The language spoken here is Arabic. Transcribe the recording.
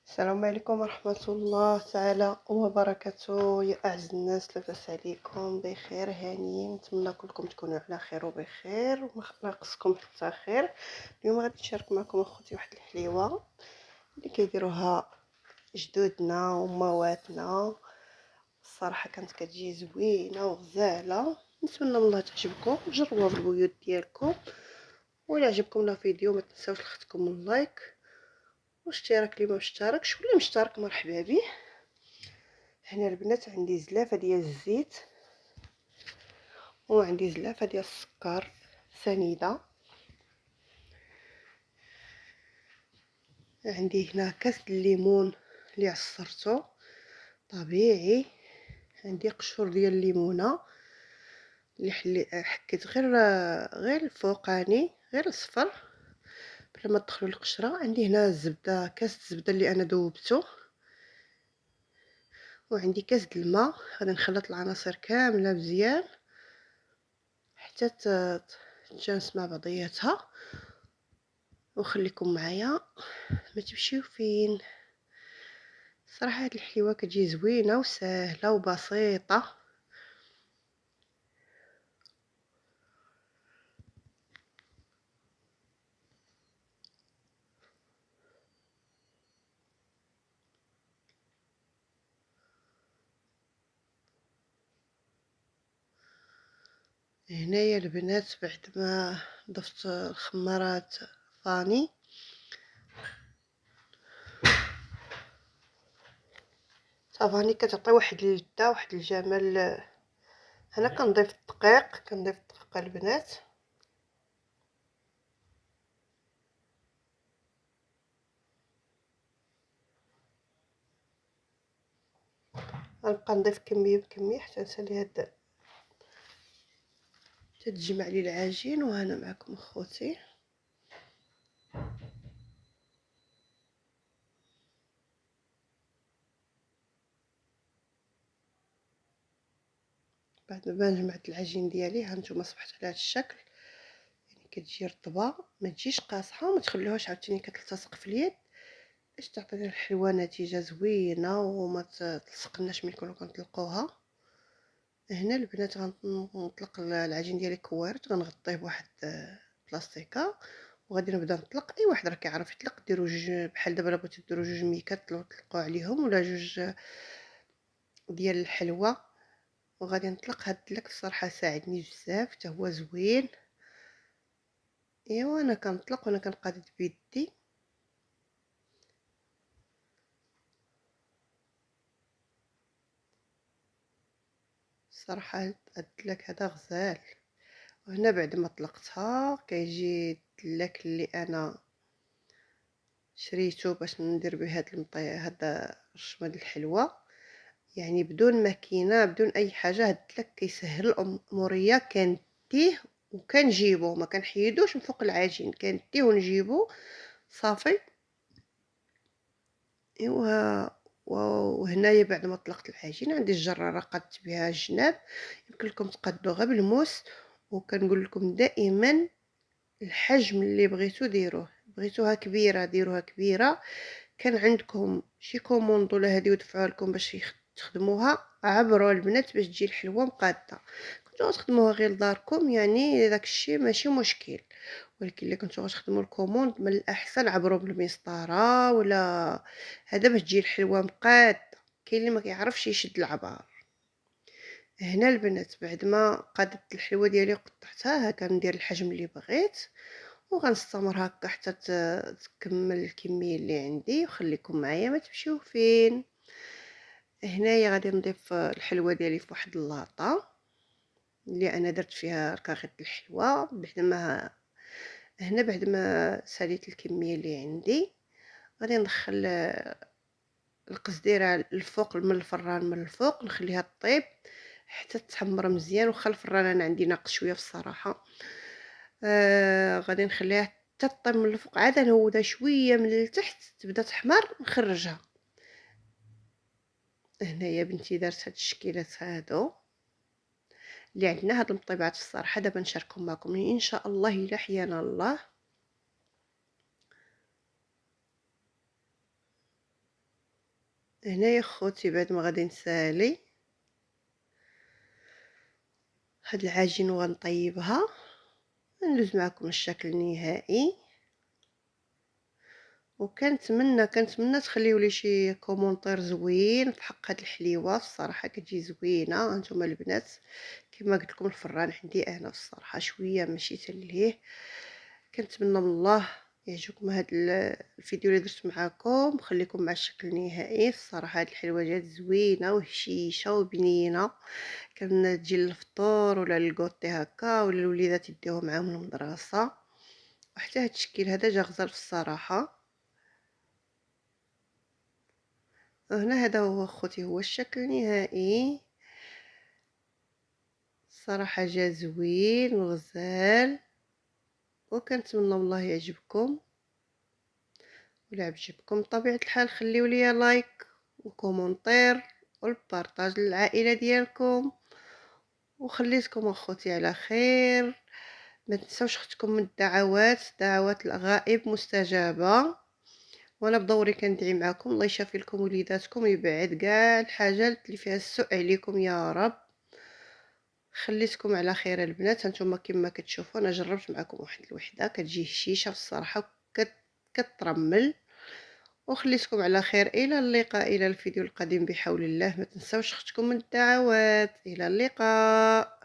السلام عليكم ورحمة الله تعالى وبركاته. يا أعز الناس، لاباس عليكم؟ بخير هانيين؟ نتمنى كلكم تكونوا على خير وبخير وما ناقصكم حتى خير. اليوم غادي نشارك معكم اخوتي واحد الحليوه اللي كيديروها جدودنا ومواتنا. الصراحه كانت كتجي زوينه وغزاله، نتمنى من الله تعجبكم. جربوها في البيوت ديالكم، ولا عجبكم الفيديو ما تنساوش لختكم اللايك واشتراك اللي ما اشتركش، ولا مشترك مرحبا به. هنا البنات عندي زلافه ديال الزيت، وعندي زلافه ديال السكر سنيده. عندي هنا كاس الليمون اللي عصرته طبيعي. عندي قشور ديال الليمونه اللي حكيت غير الفوقاني، غير الصفر بلا ما تدخلوا القشره. عندي هنا الزبده، كاس الزبده اللي انا ذوبته، وعندي كاس د الماء. غادي نخلط العناصر كامله مزيان حتى تتجانس مع بعضياتها. وخليكم معايا ما تمشيو فين. صراحه هاد الحليوه كتجي زوينه وسهله وبسيطه. هنايا البنات بعد ما ضفت الخمارات فاني، صافاني كتعطي واحد اللذه واحد الجمال. انا كنضيف الدقيق البنات. غنبقى نضيف كميه بكميه حتى نسالي هاد تتجمع لي العجين. وهنا معكم اخوتي. بعد ما جمعت العجين ديالي هانتوما صبحت على هاد الشكل، يعني كتجي رطبه ما تجيش قاصحه، وما تخليوهاش عاوتاني كتلتصق في اليد باش تعطينا الحلوه نتيجه زوينه وما تلصقناش ملي نكونوا كنطلقوها. هنا البنات غنطلق العجين ديالي كوارت، غنغطيه بواحد بلاستيكه وغادي نبدا نطلق. اي واحد راه كيعرف يطلق. ديروا جوج بحال دابا الا بغيتو ديروا جوج ميكات طلقوا عليهم، ولا جوج ديال الحلوى. وغادي نطلق هاد الدلك الصراحه ساعدني بزاف حتى هو زوين. ايوا انا كنطلق وانا كنقادد بيدي. الصراحه هاد الدلك هذا غزال. وهنا بعد ما طلقتها كيجي الدلك اللي انا شريته باش ندير به هاد الرشمه د الحلوى، يعني بدون ماكينه بدون اي حاجه. هاد الدلك كيسهل الاموريه. كنديه وكنجيبو، ما كنحيدوش من فوق العجين، كنديه ونجيبو صافي. ايوا وهنايا بعد ما طلقت العجين عندي الجراره قادت بها الجناب. يمكن لكم تقادوا غير بالموس. وكنقول لكم دائما الحجم اللي بغيتو ديروه، بغيتوها كبيره ديروها كبيره. كان عندكم شي كوموند ولا هادي ودفعوها لكم باش تخدموها، عبروا البنات باش تجي الحلوه مقاده. كنتو غتخدموها غير لداركم يعني داك الشيء ماشي مشكل، ولكن الا كنتو غتخدموا الكوموند من الاحسن عبروا بالمسطره ولا هذا باش تجي الحلوه مقاده. كاين اللي ما كيعرفش يشد العبار. هنا البنات بعد ما قادت الحلوه ديالي وقطعتها كندير الحجم اللي بغيت، وغنستمر هكا حتى تكمل الكميه اللي عندي. وخليكم معايا ما تمشيو فين. هنايا غادي نضيف الحلوه ديالي في واحد اللاطه اللي انا درت فيها ركاغيط الحلوه. بعد ما ساليت الكميه اللي عندي غادي ندخل القزديره الفوق من الفران من الفوق، نخليها طيب حتى تحمر مزيان. وخا الفران انا عندي ناقص شويه في الصراحه. غادي نخليها حتى طيب من الفوق، عاد نهودها شويه من التحت تبدا تحمر نخرجها. هنايا بنتي دارت هاد الشكيلات هادو اللي عندنا. هاد المطيبات الصراحه دابا نشاركهم معكم ان شاء الله الا حيانا الله. هنايا خوتي بعد ما غادي نسالي هاد العجين وغنطيبها، ندوز معكم الشكل النهائي. كنتمنى تخليو لي شي كومونتير زوين في حق هاد الحليوه، الصراحه كتجي زوينه هانتوما البنات. كما قلت لكم الفران عندي انا الصراحه شويه ماشي تلهيه. كنتمنى من الله يعجبكم هاد الفيديو اللي درت معاكم. خليكم مع الشكل النهائي. الصراحه هاد الحلوه جات زوينه وهشيشه وبنينه، كنتجي للفطور ولا للكوطي هكا، ولا الوليدات يديوها معاهم للمدرسه. وحتى هاد التشكيل هذا جا غزال في الصراحه. هنا هذا هو اخوتي، هو الشكل النهائي. صراحة جا زوين وغزال، وكنتمنى والله يعجبكم. ولا عجبكم بطبيعة الحال خليو ليا لايك وكومونتير والبارطاج للعائلة ديالكم. وخليتكم اخوتي على خير. ما تنساوش اختكم من الدعوات، دعوات الغائب مستجابة. وانا بدوري كندعي معاكم. الله يشافي لكم وليداتكم ويبعد كاع الحاجات اللي فيها السوء عليكم يا رب. خليتكم على خير البنات. هانتوما كما كتشوفوا انا جربت معكم واحد الوحده كتجي هشيشه في الصراحه كترمل. وخليتكم على خير. الى اللقاء، الى الفيديو القادم بحول الله. ما تنساوش اختكم من الدعوات. الى اللقاء.